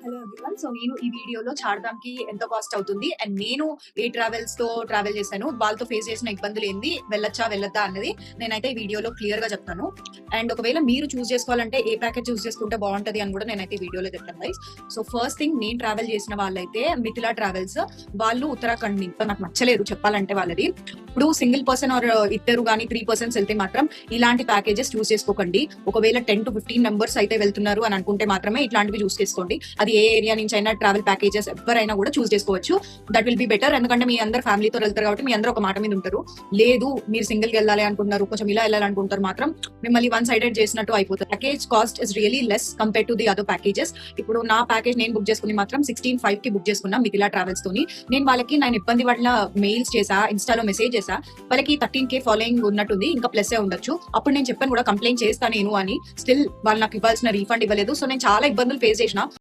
Hello everyone. So నేను ఈ వీడియోలో చార్ధామ్‌కి ఎంత కాస్ట్ అవుతుంది అండ్ నేను ఏ ట్రావెల్స్‌తో ట్రావెల్ చేశాను, వాళ్ళతో ఫేస్ చేసిన ఇబ్బందులు ఏంది, వెళ్ళొచ్చా వెళ్ళొద్దా అన్నది నేనైతే ఈ వీడియోలో క్లియర్‌గా చెప్తాను. అండ్ ఒకవేళ మీరు చూస్ చేసుకోవాలంటే ఏ ప్యాకేజ్ చూస్ చేసుకుంటే బాగుంటది అని కూడా నేనైతే ఈ వీడియోలో చెప్తాను గైస్. సో ఫస్ట్ థింగ్, నేను ట్రావెల్ చేసిన వాళ్ళైతే మిథిలా ట్రావెల్స్. వాళ్ళు ఉత్తరాఖండ్ నుంచి. నాకు నచ్చలేదు చెప్పాలంటే వాళ్ళది. ఇప్పుడు సింగిల్ పర్సన్ ఆర్ ఇద్దరు కానీ 3 పర్సన్స్ వెళ్తే మాత్రం ఇలాంటి ప్యాకేజెస్ చూస్ చేసుకోకండి. ఒకవేళ 10 to 15 మెంబర్స్ అయితే వెళ్తున్నారు అని అనుకుంటే మాత్రమే ఇట్లాంటివి చూస్ చేసుకోండి. అది ఏ ఏరియా నుంచి అయినా ట్రావెల్ ప్యాకేజెస్ ఎవరైనా కూడా చూస్ చేసుకోవచ్చు. That will be better. ఎందుకంటే మీ అందరు ఫ్యామిలీతో వెళ్తారు కాబట్టి మీ అందరూ ఒక మాట మీద ఉంటారు. లేదు మీరు సింగిల్ గా వెళ్ళాలి అనుకుంటున్నారు, కొంచెం ఇలా వెళ్ళాలనుకుంటారు, మాత్రం మిమ్మల్ని వన్ సైడెడ్ చేసినట్టు అయిపోతుంది. Package cost is really less compare to the other packages. ఇప్పుడు నా ప్యాకేజ్ నేను బుక్ చేసుకుని మాత్రం 16,500 కి బుక్ చేసుకున్నా మిథిలా ట్రావెల్స్ తోని. నేను ఇబ్బంది పట్ల మెయిల్స్ చేసా, ఇన్స్టాలో మెసేజ్ చేసా. వాళ్ళకి 13K ఫాలోయింగ్ ఉన్నట్టుంది, ఇంకా ప్లస్ ఉండొచ్చు. అప్పుడు నేను చెప్పాను కూడా కంప్లైంట్ చేస్తా నేను అని. స్టిల్ వాళ్ళు నాకు ఇవ్వాల్సిన రీఫండ్ ఇవ్వలేదు. సో నేను చాలా ఇబ్బందులు ఫేస్ చేసిన.